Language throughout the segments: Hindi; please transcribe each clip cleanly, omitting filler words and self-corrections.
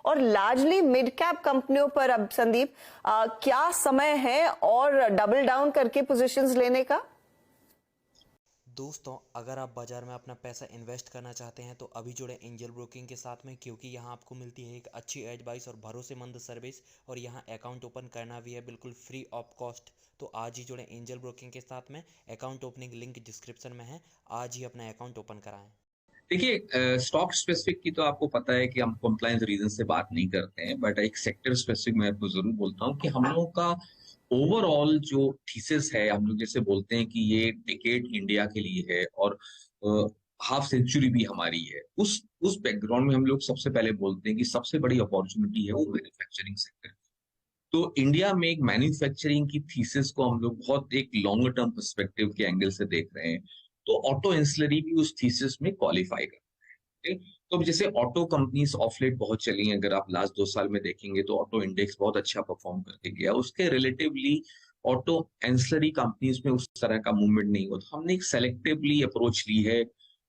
और लार्जली मिड कैप कंपनियों पर अब संदीप क्या समय है और डबल डाउन करके पोजीशंस लेने का? दोस्तों, अगर आप बाजार में अपना पैसा इन्वेस्ट करना चाहते हैं तो अभी जुड़े एंजल ब्रोकिंग के साथ में, क्योंकि यहाँ आपको मिलती है एक अच्छी एडवाइस और भरोसेमंद सर्विस, और यहाँ अकाउंट ओपन करना भी है बिल्कुल फ्री ऑफ कॉस्ट। तो आज ही जुड़े एंजल ब्रोकिंग के साथ में। अकाउंट ओपनिंग लिंक डिस्क्रिप्शन में है। आज ही अपना अकाउंट ओपन कराएं। देखिए, स्टॉक स्पेसिफिक की तो आपको पता है कि हम कंप्लायंस रीजन से बात नहीं करते हैं, बट एक सेक्टर स्पेसिफिक मैं आपको जरूर बोलता हूँ कि हम लोगों का ओवरऑल जो थीसिस है, हम लोग जैसे बोलते हैं कि ये डिकेड इंडिया के लिए है और हाफ सेंचुरी भी हमारी है। उस बैकग्राउंड में हम लोग सबसे पहले बोलते हैं कि सबसे बड़ी अपॉर्चुनिटी है वो मैन्युफैक्चरिंग सेक्टर। तो इंडिया में एक मैन्युफैक्चरिंग की थीसिस को हम लोग बहुत एक लॉन्गर टर्म पर्सपेक्टिव के एंगल से देख रहे हैं। तो ऑटो एंसिलरी भी उस थीसिस में क्वालिफाई करते हैं। तो जैसे ऑटो कंपनीज ऑफ लेट बहुत चली हैं, अगर आप लास्ट 2 साल में देखेंगे तो ऑटो इंडेक्स बहुत अच्छा परफॉर्म करके गया। उसके रिलेटिवली ऑटो एंसिलरी कंपनीज में उस तरह का मूवमेंट नहीं हुआ। तो हमने एक सेलेक्टिवली अप्रोच ली है,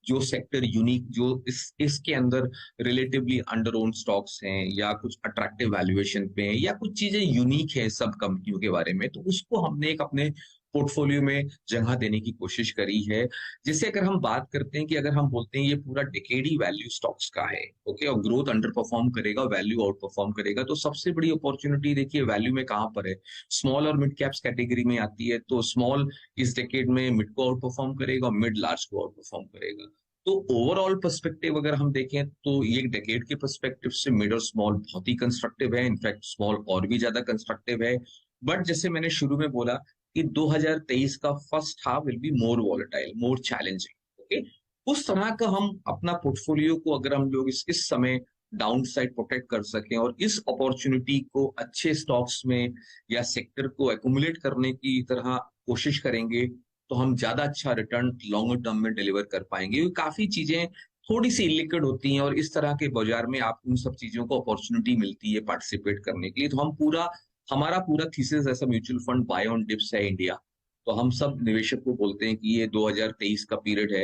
जो सेक्टर यूनिक, जो इसके अंदर रिलेटिवली अंडर ओन स्टॉक्स हैं या कुछ अट्रैक्टिव वैल्यूएशन पे हैं या कुछ चीजें यूनिक है सब कंपनियों के बारे में, तो उसको हमने एक अपने पोर्टफोलियो में जगह देने की कोशिश करी है। जैसे अगर हम बात करते हैं कि अगर हम बोलते हैं ये पूरा डिकेडी वैल्यू स्टॉक्स का है, ओके, और ग्रोथ अंडर परफॉर्म करेगा, वैल्यू आउट परफॉर्म करेगा, तो सबसे बड़ी अपॉर्चुनिटी देखिए वैल्यू में कहां पर है, स्मॉल और मिड कैप्स कैटेगरी में आती है। तो स्मॉल इस डिकेड में मिड को आउट परफॉर्म करेगा और मिड लार्ज को आउट परफॉर्म करेगा। तो ओवरऑल पर्सपेक्टिव अगर हम देखें तो ये डेकेड के पर्सपेक्टिव से मिड और स्मॉल बहुत ही कंस्ट्रक्टिव है, इनफैक्ट स्मॉल और भी ज्यादा कंस्ट्रक्टिव है। बट जैसे मैंने शुरू में बोला कि 2023 का first half will be more volatile, more challenging, okay. उस तरह का हम अपना पोर्टफोलियो को अगर हम लोग इस समय डाउन साइड प्रोटेक्ट कर सकें और इस अपॉर्चुनिटी को अच्छे स्टॉक्स में या सेक्टर को एक्यूमुलेट करने की तरह कोशिश करेंगे, तो हम ज्यादा अच्छा रिटर्न लॉन्गर टर्म में डिलीवर कर पाएंगे। काफी चीजें थोड़ी सी इलिक्विड होती हैं और इस तरह के बाजार में आपको उन सब चीजों को अपॉर्चुनिटी मिलती है पार्टिसिपेट करने के लिए। तो हमारा पूरा थीसिस ऐसा mutual fund buy on dips है इंडिया। तो हम सब निवेशक को बोलते हैं कि ये 2023 का पीरियड है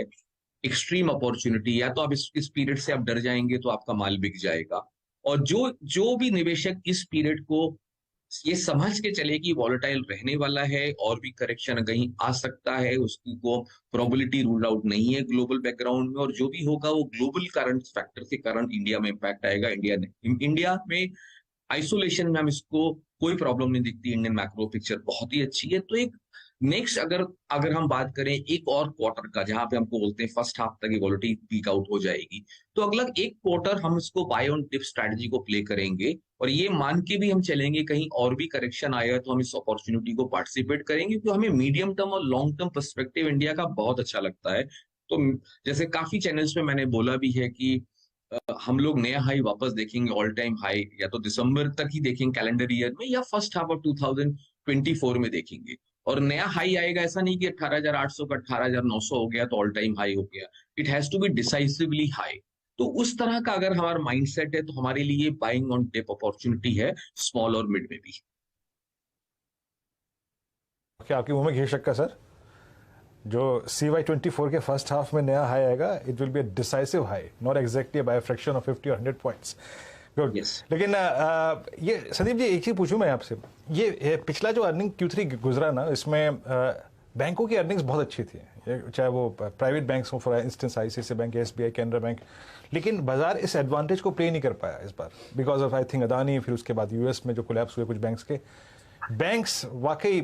एक्सट्रीम अपॉर्चुनिटी, या तो आप इस पीरियड से आप डर जाएंगे तो आपका माल बिक जाएगा। और जो जो भी निवेशक इस पीरियड को ये समझ के चले कि वॉलेटाइल रहने वाला है और भी करेक्शन कहीं आ सकता है, उसकी को प्रोबेबिलिटी रूल आउट नहीं है ग्लोबल बैकग्राउंड में, और जो भी होगा वो ग्लोबल करंट फैक्टर से करंट इंडिया में इंपैक्ट आएगा। इंडिया में आइसोलेशन में हम इसको कोई प्रॉब्लम नहीं दिखती, इंडियन मैक्रो पिक्चर बहुत ही अच्छी है। तो एक नेक्स्ट अगर हम बात करें एक और क्वार्टर का, जहां पे हमको बोलते हैं फर्स्ट हाफ तक वॉलेटिलिटी पीक आउट हो जाएगी, तो अगला एक क्वार्टर हम इसको बाय ऑन डिप स्ट्रैटेजी को प्ले करेंगे और ये मान के भी हम चलेंगे कहीं और भी करेक्शन आएगा तो हम इस अपॉर्चुनिटी को पार्टिसिपेट करेंगे, क्योंकि हमें मीडियम टर्म और लॉन्ग टर्म पर्सपेक्टिव इंडिया का बहुत अच्छा लगता है। तो जैसे काफी चैनल्स में मैंने बोला भी है कि हम लोग नया हाई वापस देखेंगे, ऑल टाइम हाई या तो दिसंबर तक ही देखेंगे कैलेंडर ईयर में, या फर्स्ट हाफ ऑफ 2024 में देखेंगे। और नया हाई आएगा, ऐसा नहीं कि 18,800 का 18,900 हो गया तो ऑल टाइम हाई हो गया। It has to be decisively high. तो उस तरह का अगर हमारा माइंडसेट है तो हमारे लिए बाइंग ऑन डिप अपॉर्चुनिटी है, स्मॉल और मिड में भी। क्या आपके मुंह में घी शक्कर सर? जो CY24 के फर्स्ट हाफ में नया हाई आएगा, it will be a decisive high, not exactly by fraction of 50 और 100 पॉइंट्स। गुड। लेकिन ये संदीप जी एक चीज पूछूं मैं आपसे, ये पिछला जो अर्निंग Q3 गुजरा ना, इसमें बैंकों की अर्निंग्स बहुत अच्छी थी, चाहे वो प्राइवेट बैंक्स हो, for instance ICICI bank, SBI, Canara bank. लेकिन बाजार इस एडवांटेज को प्ले नहीं कर पाया इस बार because of I think Adani, फिर उसके बाद US में जो कोलैप्स हुए कुछ बैंक्स के। बैंक्स वाकई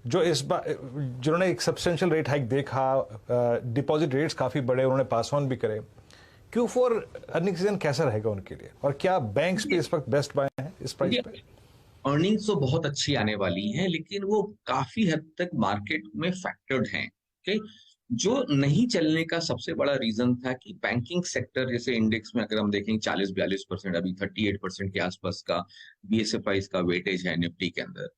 जो इस बार जिन्होंने एक सब्सटेंशियल रेट हाइक देखा, डिपॉजिट रेट्स काफी बड़े उन्होंने पास ऑन भी करे। Q4 अर्निंग सीजन कैसा रहेगा उनके लिए, और क्या बैंक्स भी इस वक्त बेस्ट बाय हैं इस प्राइस पे? अर्निंग्स तो बहुत अच्छी आने वाली हैं, लेकिन वो काफी हद तक मार्केट में फैक्टर्ड हैं। ओके, जो नहीं चलने का सबसे बड़ा रीजन था कि बैंकिंग सेक्टर, जैसे इंडेक्स में अगर हम देखें 40-42%, अभी 38% के आसपास का BSFI का वेटेज है निफ्टी के अंदर,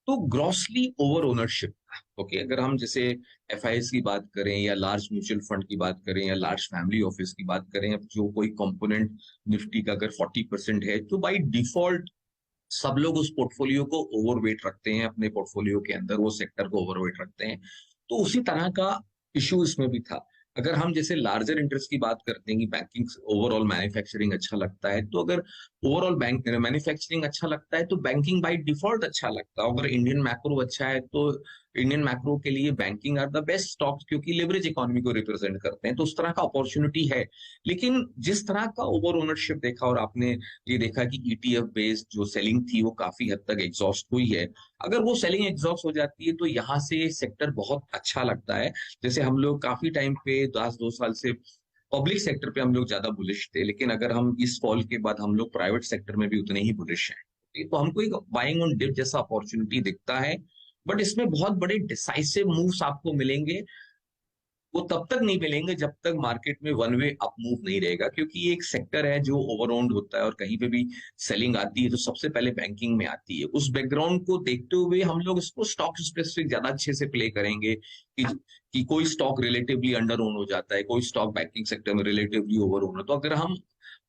तो ग्रॉसली ओवर ओनरशिप। ओके, अगर हम जैसे FIs की बात करें या लार्ज म्यूचुअल फंड की बात करें या लार्ज फैमिली ऑफिस की बात करें, जो कोई कंपोनेंट निफ्टी का अगर 40% है तो बाय डिफॉल्ट सब लोग उस पोर्टफोलियो को ओवरवेट रखते हैं, अपने पोर्टफोलियो के अंदर वो सेक्टर को ओवरवेट रखते हैं। तो उसी तरह का इश्यू इसमें भी था। अगर हम जैसे लार्जर इंटरेस्ट की बात करते हैं कि बैंकिंग ओवरऑल मैन्युफैक्चरिंग अच्छा लगता है, तो अगर ओवरऑल बैंक मैन्युफैक्चरिंग अच्छा लगता है तो बैंकिंग बाय डिफॉल्ट अच्छा लगता है। अगर इंडियन मैक्रो अच्छा है तो इंडियन मैक्रो के लिए banking are the best stocks, क्योंकि लेवरेज इकोनॉमी को रिप्रेजेंट करते हैं, तो उस तरह का अपॉर्चुनिटी है। लेकिन जिस तरह का ओवर ओनरशिप देखा और आपने ये देखा कि ईटीएफ बेस्ड जो सेलिंग थी वो काफी हद तक एग्जॉस्ट हुई है, अगर वो सेलिंग एग्जॉस्ट हो जाती है तो यहाँ से सेक्टर बहुत अच्छा लगता है। जैसे हम लोग काफी टाइम पे 10-2 साल से पब्लिक सेक्टर पे हम लोग ज्यादा बुलिश थे, लेकिन अगर हम इस फॉल के बाद हम लोग प्राइवेट सेक्टर में भी उतने ही बुलिश हैं, तो हमको एक बाइंग ऑन डिप जैसा अपॉर्चुनिटी दिखता है। बट इसमें बहुत बड़े डिसाइसिव मूव्स आपको मिलेंगे, वो तब तक नहीं मिलेंगे जब तक मार्केट में वन वे अप मूव नहीं रहेगा, क्योंकि ये एक सेक्टर है जो ओवरऑन्ड होता है और कहीं पे भी सेलिंग आती है तो सबसे पहले बैंकिंग में आती है। उस बैकग्राउंड को देखते हुए हम लोग इसको स्टॉक स्पेसिफिक ज्यादा अच्छे से प्ले करेंगे कि कोई स्टॉक रिलेटिवली अंडर ओन हो जाता है, कोई स्टॉक बैंकिंग सेक्टर में रिलेटिवली ओवर ओन है, तो अगर हम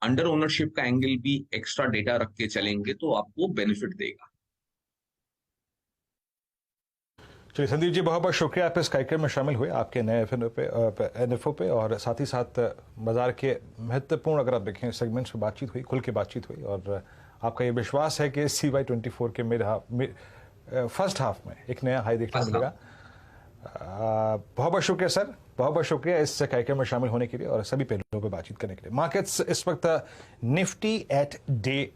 अंडर ओनरशिप का एंगल भी एक्स्ट्रा डेटा रख के चलेंगे तो आपको बेनिफिट देगा। चलिए संदीप जी, बहुत बहुत शुक्रिया आप इस कार्यक्रम में शामिल हुए, आपके नए एनएफओ पे और साथ ही साथ बाजार के महत्वपूर्ण, अगर आप देखें, सेगमेंट्स पे बातचीत हुई, खुल के बातचीत हुई और आपका ये विश्वास है कि CY24 के फर्स्ट हाफ में एक नया हाई देखने को मिलेगा। बहुत बहुत शुक्रिया सर, बहुत बहुत शुक्रिया इस कार्यक्रम में शामिल होने के लिए और सभी पहलुओं पर बातचीत करने के लिए। मार्केट्स इस वक्त निफ्टी एट डे